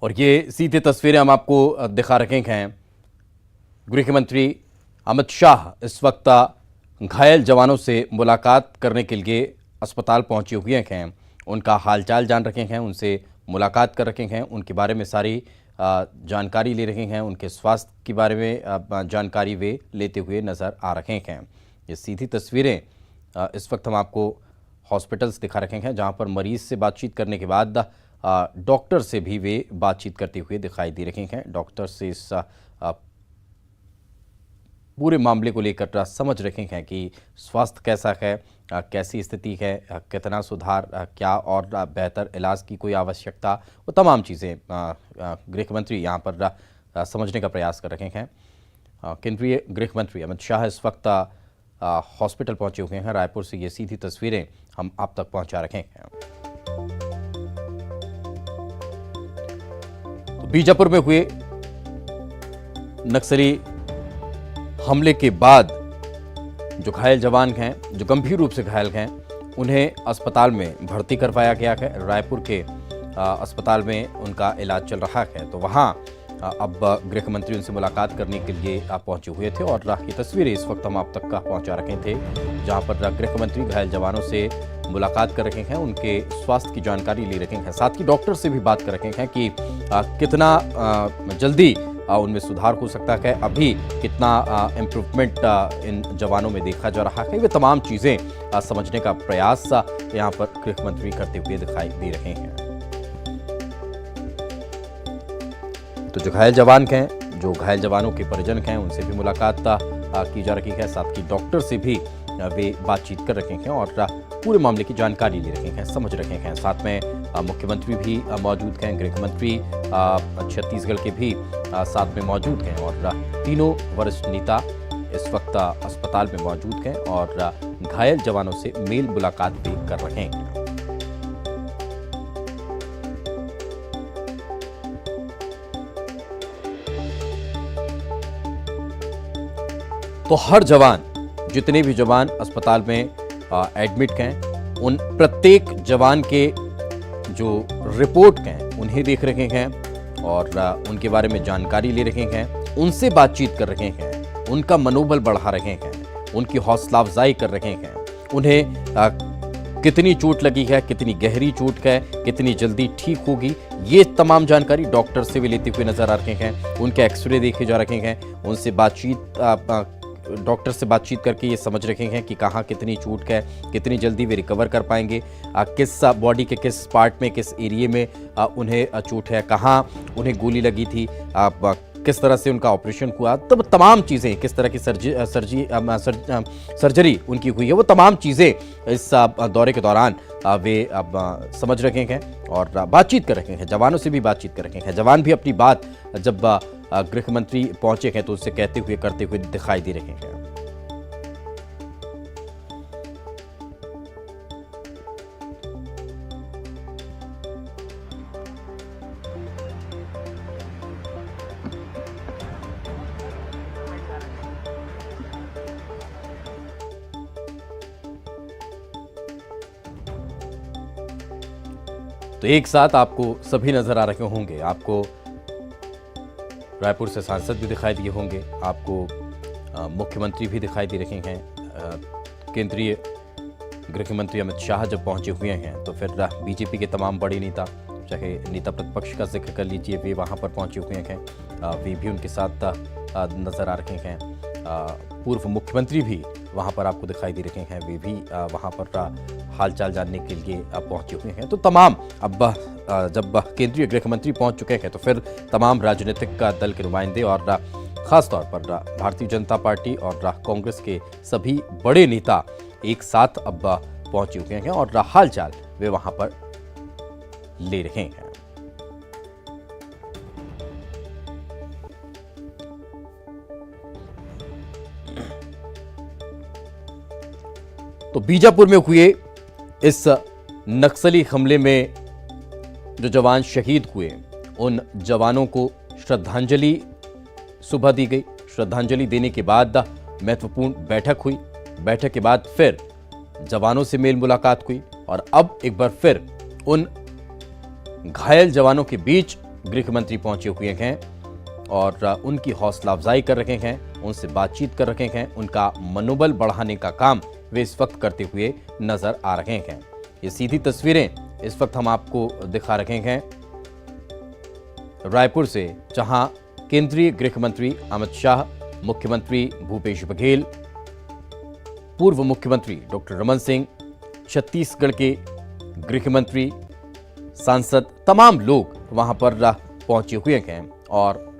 और ये सीधी तस्वीरें हम आपको दिखा रखे हैं। गृह मंत्री अमित शाह इस वक्त घायल जवानों से मुलाकात करने के लिए अस्पताल पहुंचे हुए हैं। उनका हालचाल जान रखे हैं, उनसे मुलाकात कर रखे हैं, उनके बारे में सारी जानकारी ले रहे हैं, उनके स्वास्थ्य के बारे में जानकारी वे लेते हुए नज़र आ रहे हैं। ये सीधी तस्वीरें इस वक्त हम आपको हॉस्पिटल्स दिखा रखे हैं, जहां पर मरीज से बातचीत करने के बाद डॉक्टर से भी वे बातचीत करते हुए दिखाई दे रहे हैं। डॉक्टर से इस पूरे मामले को लेकर समझ रहे हैं कि स्वास्थ्य कैसा है, कैसी स्थिति है, कितना सुधार, क्या और बेहतर इलाज की कोई आवश्यकता, वो तमाम चीज़ें गृह मंत्री यहाँ पर समझने का प्रयास कर रहे हैं। केंद्रीय गृह मंत्री अमित शाह इस वक्त हॉस्पिटल पहुंचे हुए हैं। रायपुर से ये सीधी तस्वीरें हम आप तक पहुंचा रहे हैं। तो बीजापुर में हुए नक्सली हमले के बाद जो घायल जवान हैं, जो गंभीर रूप से घायल हैं, उन्हें अस्पताल में भर्ती करवाया गया है। रायपुर के अस्पताल में उनका इलाज चल रहा है। तो वहां अब गृह मंत्री उनसे मुलाकात करने के लिए पहुंचे हुए थे और ये तस्वीरें इस वक्त हम आप तक पहुंचा रखे थे, जहां पर गृह मंत्री घायल जवानों से मुलाकात कर रहे हैं, उनके स्वास्थ्य की जानकारी ले रहे हैं, साथ ही डॉक्टर से भी बात कर रहे हैं कि कितना जल्दी उनमें सुधार हो सकता है, अभी कितना इम्प्रूवमेंट इन जवानों में देखा जा रहा है। वे तमाम चीज़ें समझने का प्रयास यहाँ पर गृह मंत्री करते हुए दिखाई दे रहे हैं। तो जो घायल जवान हैं, जो घायल जवानों के परिजन हैं, उनसे भी मुलाकात की जा रही है, साथ ही डॉक्टर से भी वे बातचीत कर रहे हैं और पूरे मामले की जानकारी ले रहे हैं, समझ रहे हैं। साथ में मुख्यमंत्री भी मौजूद हैं, गृह मंत्री छत्तीसगढ़ के भी साथ में मौजूद हैं और तीनों वरिष्ठ नेता इस वक्त अस्पताल में मौजूद हैं और घायल जवानों से मेल मुलाकात भी कर रहे हैं। तो हर जवान, जितने भी जवान अस्पताल में एडमिट हैं, उन प्रत्येक जवान के जो रिपोर्ट हैं उन्हें देख रहे हैं और उनके बारे में जानकारी ले रहे हैं, उनसे बातचीत कर रहे हैं, उनका मनोबल बढ़ा रहे हैं, उनकी हौसला अफजाई कर रहे हैं, उन्हें कितनी चोट लगी है, कितनी गहरी चोट है, कितनी जल्दी ठीक होगी, ये तमाम जानकारी डॉक्टर से भी लेते हुए नजर आ रहे हैं। उनके एक्सरे देखे जा रहे हैं, उनसे बातचीत डॉक्टर से बातचीत करके ये समझ रहे हैं कि कहाँ कितनी चोट है, कितनी जल्दी वे रिकवर कर पाएंगे, किस बॉडी के किस पार्ट में, किस एरिया में उन्हें चोट है, कहाँ उन्हें गोली लगी थी, किस तरह से उनका ऑपरेशन हुआ, तब तमाम चीज़ें, किस तरह की सर्जरी उनकी हुई है, वो तमाम चीज़ें इस दौरे के दौरान वे अब समझ रहे हैं और बातचीत कर रहे हैं, जवानों से भी बातचीत कर रहे हैं। जवान भी अपनी बात जब गृह मंत्री पहुंचे हैं तो उससे कहते हुए करते हुए दिखाई दे रहे हैं। तो एक साथ आपको सभी नजर आ रहे होंगे, आपको रायपुर से सांसद भी दिखाई दिए होंगे, आपको मुख्यमंत्री भी दिखाई दे रहे हैं। केंद्रीय गृह मंत्री अमित शाह जब पहुंचे हुए हैं तो फिर बीजेपी के तमाम बड़े नेता, चाहे नेता प्रतिपक्ष का जिक्र कर लीजिए, वे वहां पर पहुंचे हुए हैं, वे भी उनके साथ नजर आ रहे हैं। पूर्व मुख्यमंत्री भी वहां पर आपको दिखाई दे रहे हैं, वे भी वहां पर हालचाल जानने के लिए पहुंचे हुए हैं। तो तमाम अब जब केंद्रीय गृह मंत्री पहुंच चुके हैं तो फिर तमाम राजनीतिक दल के नुमाइंदे और खासतौर पर भारतीय जनता पार्टी और कांग्रेस के सभी बड़े नेता एक साथ अब पहुंचे हुए हैं और हालचाल वे वहां पर ले रहे हैं। तो बीजापुर में हुए इस नक्सली हमले में जो जवान शहीद हुए, उन जवानों को श्रद्धांजलि सुबह दी गई। श्रद्धांजलि देने के बाद महत्वपूर्ण बैठक हुई। बैठक के बाद फिर जवानों से मेल मुलाकात हुई और अब एक बार फिर उन घायल जवानों के बीच गृह मंत्री पहुंचे हुए हैं और उनकी हौसला अफजाई कर रहे हैं, उनसे बातचीत कर रहे हैं, उनका मनोबल बढ़ाने का काम वे इस वक्त करते हुए नजर आ रहे हैं। ये सीधी तस्वीरें इस वक्त हम आपको दिखा रहे हैं रायपुर से, जहां केंद्रीय गृह मंत्री अमित शाह, मुख्यमंत्री भूपेश बघेल, पूर्व मुख्यमंत्री डॉक्टर रमन सिंह, छत्तीसगढ़ के गृह मंत्री, सांसद, तमाम लोग वहां पर पहुंचे हुए हैं और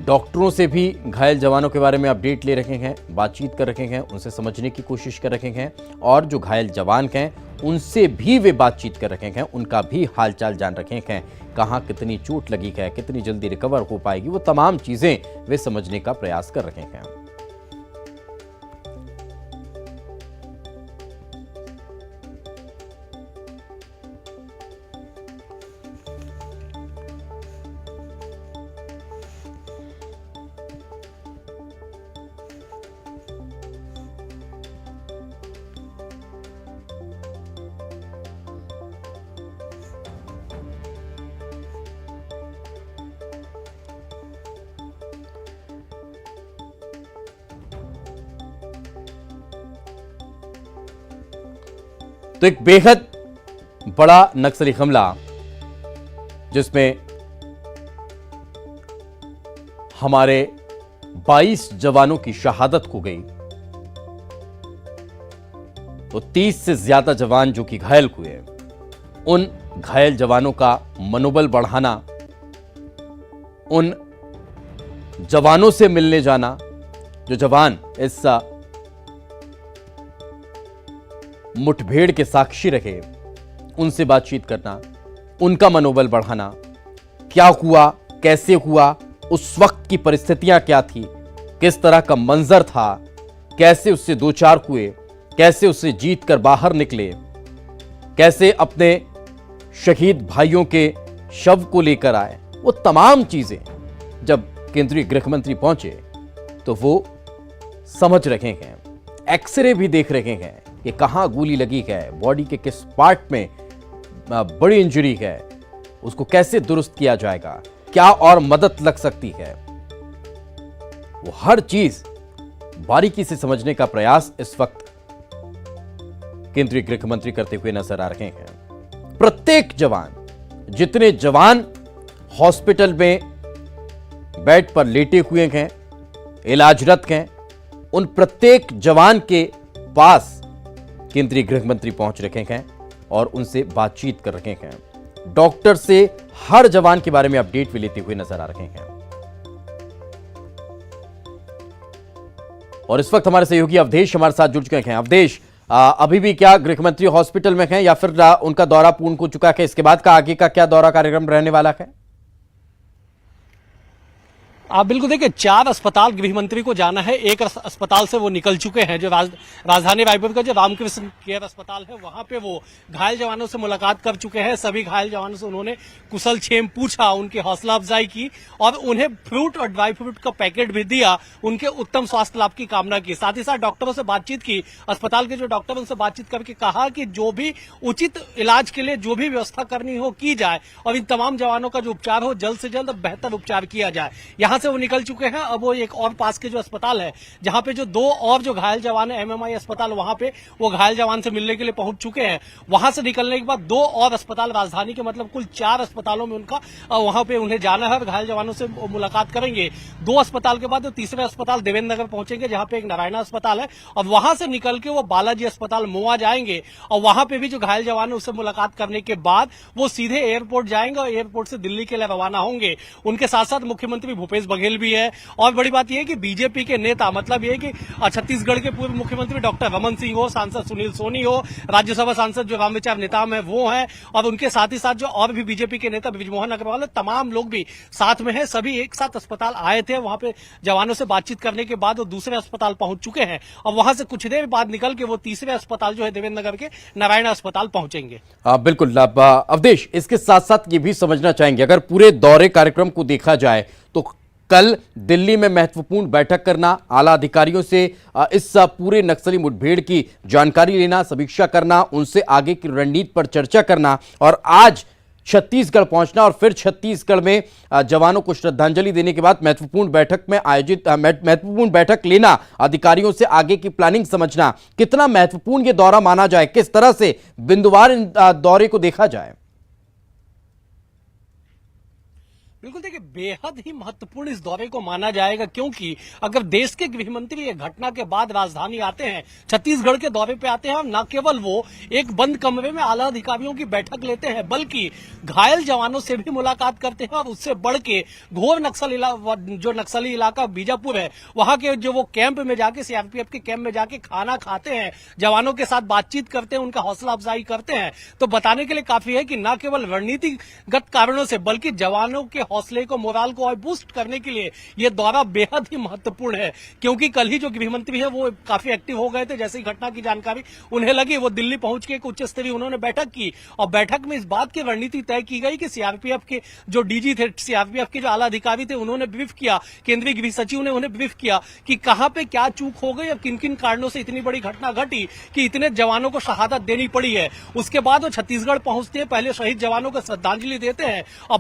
डॉक्टरों से भी घायल जवानों के बारे में अपडेट ले रहे हैं, बातचीत कर रहे हैं, उनसे समझने की कोशिश कर रहे हैं और जो घायल जवान हैं उनसे भी वे बातचीत कर रहे हैं, उनका भी हालचाल जान रहे हैं, कहाँ कितनी चोट लगी है, कितनी जल्दी रिकवर हो पाएगी, वो तमाम चीजें वे समझने का प्रयास कर रहे हैं। तो एक बेहद बड़ा नक्सली हमला जिसमें हमारे 22 जवानों की शहादत हो गई, तो 30 से ज्यादा जवान जो कि घायल हुए, उन घायल जवानों का मनोबल बढ़ाना, उन जवानों से मिलने जाना, जो जवान इस मुठभेड़ के साक्षी रहे, उनसे बातचीत करना, उनका मनोबल बढ़ाना, क्या हुआ, कैसे हुआ, उस वक्त की परिस्थितियां क्या थी, किस तरह का मंजर था, कैसे उससे दो चार हुए, कैसे उससे जीत कर बाहर निकले, कैसे अपने शहीद भाइयों के शव को लेकर आए, वो तमाम चीजें जब केंद्रीय गृह मंत्री पहुंचे तो वो समझ रहे हैं, एक्सरे भी देख रहे हैं कि कहां गोली लगी है, बॉडी के किस पार्ट में बड़ी इंजरी है, उसको कैसे दुरुस्त किया जाएगा, क्या और मदद लग सकती है, वो हर चीज बारीकी से समझने का प्रयास इस वक्त केंद्रीय गृह मंत्री करते हुए नजर आ रहे हैं। प्रत्येक जवान, जितने जवान हॉस्पिटल में बेड पर लेटे हुए हैं, इलाजरत हैं, उन प्रत्येक जवान के पास केंद्रीय गृह मंत्री पहुंच रहे हैं और उनसे बातचीत कर रहे हैं। डॉक्टर से हर जवान के बारे में अपडेट भी लेते हुए नजर आ रहे हैं। और इस वक्त हमारे सहयोगी अवधेश हमारे साथ जुड़ चुके हैं। अवधेश, अभी भी क्या गृह मंत्री हॉस्पिटल में हैं या फिर उनका दौरा पूर्ण हो चुका है? इसके बाद का आगे का क्या दौरा कार्यक्रम रहने वाला है? आप बिल्कुल देखिए, 4 अस्पताल गृह मंत्री को जाना है। एक अस्पताल से वो निकल चुके हैं, जो राजधानी रायपुर का जो रामकृष्ण केयर अस्पताल है, वहां पे वो घायल जवानों से मुलाकात कर चुके हैं। सभी घायल जवानों से उन्होंने कुशल क्षेम पूछा, उनकी हौसला अफजाई की और उन्हें फ्रूट और ड्राई फ्रूट का पैकेट भी दिया, उनके उत्तम स्वास्थ्य लाभ की कामना की। साथ ही साथ डॉक्टरों से बातचीत की, अस्पताल के जो डॉक्टर उनसे बातचीत करके कहा कि जो भी उचित इलाज के लिए जो भी व्यवस्था करनी हो की जाए और इन तमाम जवानों का जो उपचार हो जल्द से जल्द बेहतर उपचार किया जाए। यहाँ से वो निकल चुके हैं। अब वो एक और पास के जो अस्पताल है, जहां पे जो 2 और जो घायल जवान है, एमएमआई अस्पताल, वहां पे वो घायल जवान से मिलने के लिए पहुंच चुके हैं। वहां से निकलने के बाद 2 और अस्पताल राजधानी के, मतलब कुल 4 अस्पतालों में उनका वहां पे उन्हें जाना है और घायल जवानों से मुलाकात करेंगे। 2 अस्पताल के बाद वो तीसरे अस्पताल देवेंद्र नगर पहुंचेंगे, जहां पे एक नारायणा अस्पताल है, और वहां से निकल के वो बालाजी अस्पताल मोआ जाएंगे और वहां पे भी जो घायल जवान है उससे मुलाकात करने के बाद वो सीधे एयरपोर्ट जाएंगे और एयरपोर्ट से दिल्ली के लिए रवाना होंगे। उनके साथ साथ मुख्यमंत्री भूपेश बघेल भी है। और बड़ी बात यह है कि बीजेपी के नेता, मतलब ये कि छत्तीसगढ़ के पूर्व मुख्यमंत्री डॉक्टर रमन सिंह हो, सांसद सुनील सोनी हो, राज्यसभा सांसद जो रामविचार नेताम है वो हैं, और उनके साथ ही साथ जो और भी बीजेपी के नेता बृजमोहन अग्रवाल, तमाम लोग भी साथ में हैं। सभी एक साथ अस्पताल आए थे, वहां पे जवानों से बातचीत करने के बाद वो दूसरे अस्पताल पहुंच चुके हैं और वहां से कुछ देर बाद निकल के वो तीसरे अस्पताल जो है देवेंद्र नगर के नारायणा अस्पताल पहुंचेंगे। बिल्कुल अवधेश, इसके साथ साथ ये भी समझना चाहेंगे, अगर पूरे दौरे कार्यक्रम को देखा जाए तो कल दिल्ली में महत्वपूर्ण बैठक करना, आला अधिकारियों से इस पूरे नक्सली मुठभेड़ की जानकारी लेना, समीक्षा करना, उनसे आगे की रणनीति पर चर्चा करना, और आज छत्तीसगढ़ पहुंचना और फिर छत्तीसगढ़ में जवानों को श्रद्धांजलि देने के बाद महत्वपूर्ण बैठक लेना, अधिकारियों से आगे की प्लानिंग समझना, कितना महत्वपूर्ण यह दौरा माना जाए, किस तरह से बिंदुवार दौरे को देखा जाए? बिल्कुल देखिए, बेहद ही महत्वपूर्ण इस दौरे को माना जाएगा, क्योंकि अगर देश के गृह मंत्री ये घटना के बाद राजधानी आते हैं, छत्तीसगढ़ के दौरे पे आते हैं, और न केवल वो एक बंद कमरे में आला अधिकारियों की बैठक लेते हैं, बल्कि घायल जवानों से भी मुलाकात करते हैं, और उससे बढ़ के घोर जो नक्सली इलाका बीजापुर है, वहां के जो वो कैंप में जाके, सीआरपीएफ के कैंप में जाके खाना खाते हैं, जवानों के साथ बातचीत करते हैं, उनका हौसला अफजाई करते हैं। तो बताने के लिए काफी है कि न केवल रणनीतिगत कारणों से, बल्कि जवानों के हौसले को, मोराल को और बूस्ट करने के लिए यह दौरा बेहद ही महत्वपूर्ण है। क्योंकि कल ही जो गृह मंत्री है वो काफी एक्टिव हो गए थे, जैसे ही घटना की जानकारी उन्हें लगी, वो दिल्ली पहुंच के एक उच्च स्तरीय उन्होंने बैठक की, और बैठक में इस बात की रणनीति तय की गई कि सीआरपीएफ के जो डीजी थे, सीआरपीएफ के जो आला अधिकारी थे, उन्होंने ब्रीफ किया, केंद्रीय गृह सचिव ने उन्हें ब्रीफ किया कि कहां पे क्या चूक हो गई और किन किन कारणों से इतनी बड़ी घटना घटी कि इतने जवानों को शहादत देनी पड़ी है। उसके बाद वो छत्तीसगढ़ पहुंचते हैं, पहले शहीद जवानों को श्रद्धांजलि देते हैं, और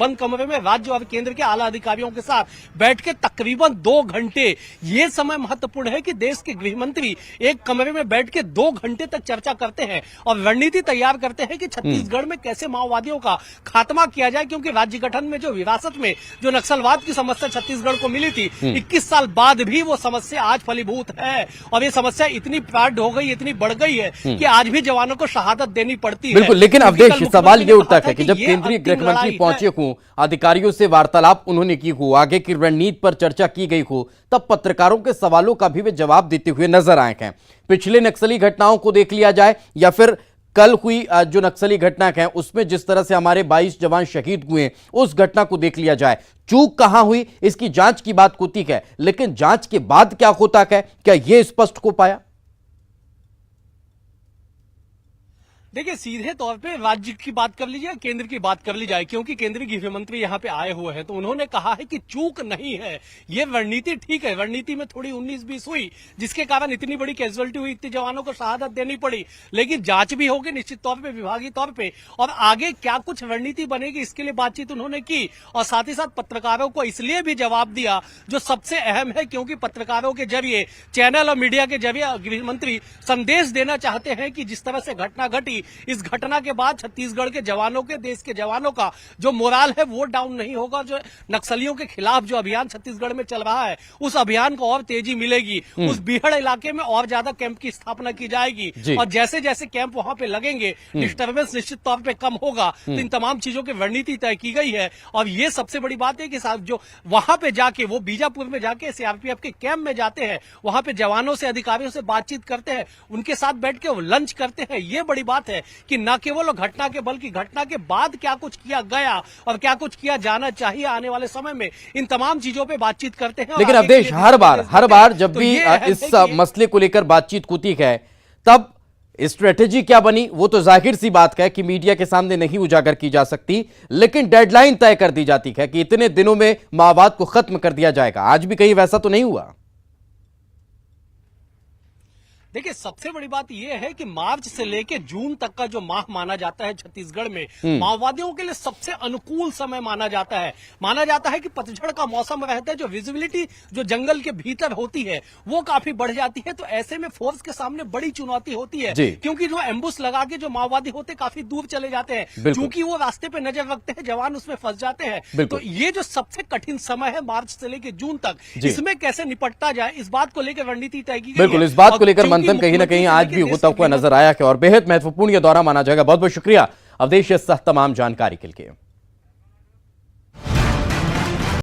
बंद कमरे में राज्य और केंद्र के आला अधिकारियों के साथ बैठ के तकरीबन 2 घंटे, ये समय महत्वपूर्ण है कि देश के गृह मंत्री एक कमरे में बैठ के 2 घंटे तक चर्चा करते हैं और रणनीति तैयार करते हैं कि छत्तीसगढ़ में कैसे माओवादियों का खात्मा किया जाए। क्योंकि राज्य गठन में जो विरासत में जो नक्सलवाद की समस्या छत्तीसगढ़ को मिली थी, 21 साल बाद भी वो समस्या आज फलीभूत है, और ये समस्या इतनी प्रगाढ़ हो गई, इतनी बढ़ गई है कि आज भी जवानों को शहादत देनी पड़ती है। बिल्कुल, लेकिन अवधेश, सवाल ये उठता है कि जब केंद्रीय गृह मंत्री पहुंचे हों, अधिकारियों से वार्तालाप उन्होंने की हो, आगे की रणनीति पर चर्चा की गई हो, तब पत्रकारों के सवालों का भी वे जवाब देते हुए नजर आए हैं। पिछले नक्सली घटनाओं को देख लिया जाए या फिर कल हुई जो नक्सली घटना है उसमें जिस तरह से हमारे 22 जवान शहीद हुए, उस घटना को देख लिया जाए, चूक कहां हुई इसकी जांच की बात होती है, लेकिन जांच के बाद क्या होता है, क्या यह स्पष्ट हो पाया? देखिए, सीधे तौर पे राज्य की बात कर लीजिए, केंद्र की बात कर ली जाए, क्योंकि केंद्रीय गृह मंत्री यहाँ पे आए हुए हैं, तो उन्होंने कहा है कि चूक नहीं है, ये रणनीति ठीक है, रणनीति में थोड़ी 19-20 हुई, जिसके कारण इतनी बड़ी कैजुअलिटी हुई, इतने जवानों को शहादत देनी पड़ी, लेकिन जांच भी होगी निश्चित तौर पे, विभागीय तौर पे, और आगे क्या कुछ रणनीति बनेगी इसके लिए बातचीत उन्होंने की, और साथ ही साथ पत्रकारों को इसलिए भी जवाब दिया जो सबसे अहम है, क्योंकि पत्रकारों के जरिए, चैनल और मीडिया के जरिए गृह मंत्री संदेश देना चाहते हैं कि जिस तरह से घटना घटी, इस घटना के बाद छत्तीसगढ़ के जवानों के, देश के जवानों का जो मोराल है वो डाउन नहीं होगा। जो नक्सलियों के खिलाफ जो अभियान छत्तीसगढ़ में चल रहा है, उस अभियान को और तेजी मिलेगी, उस बीहड़ इलाके में और ज्यादा कैंप की स्थापना की जाएगी, और जैसे जैसे कैंप वहां पे लगेंगे, डिस्टर्बेंस निश्चित तौर पे कम होगा। तो इन तमाम चीजों की रणनीति तय की गई है, और ये सबसे बड़ी बात है कि जो वहां पे जाके, वो बीजापुर में जाके सीआरपीएफ के कैंप में जाते हैं, वहां पे जवानों से, अधिकारियों से बातचीत करते हैं, उनके साथ बैठ के लंच करते हैं। ये बड़ी बात है कि न केवल घटना के, बल्कि घटना के बाद क्या कुछ किया गया और क्या कुछ किया जाना चाहिए आने वाले समय में, इन तमाम चीजों पे बातचीत करते हैं। लेकिन अवधेश, हर बार जब भी इस मसले को लेकर बातचीत होती है, तब स्ट्रेटेजी क्या बनी वो तो जाहिर सी बात है कि मीडिया के सामने नहीं उजागर की जा सकती, लेकिन डेडलाइन तय कर दी जाती है कि इतने दिनों में माओवाद को खत्म कर दिया जाएगा। आज भी कहीं वैसा तो नहीं हुआ? देखिए, सबसे बड़ी बात यह है कि मार्च से लेकर जून तक का जो माह माना जाता है छत्तीसगढ़ में, माओवादियों के लिए सबसे अनुकूल समय माना जाता है। माना जाता है कि पतझड़ का मौसम रहता है, जो विजिबिलिटी जो जंगल के भीतर होती है वो काफी बढ़ जाती है। तो ऐसे में फोर्स के सामने बड़ी चुनौती होती है, क्योंकि जो एम्बुश लगा के जो माओवादी होते काफी दूर चले जाते हैं, क्योंकि वो रास्ते पे नजर रखते हैं, जवान उसमें फंस जाते हैं। तो ये जो सबसे कठिन समय है मार्च से लेकर जून तक, इसमें कैसे निपटता जाए, इस बात को लेकर रणनीति तय की गई है। बिल्कुल, इस बात को लेकर मंथन कहीं ना कहीं आज भी होता हुआ नजर आया है, और बेहद महत्वपूर्ण यह दौरा माना जाएगा। बहुत बहुत शुक्रिया अवधेश, इस तमाम जानकारी के लिए।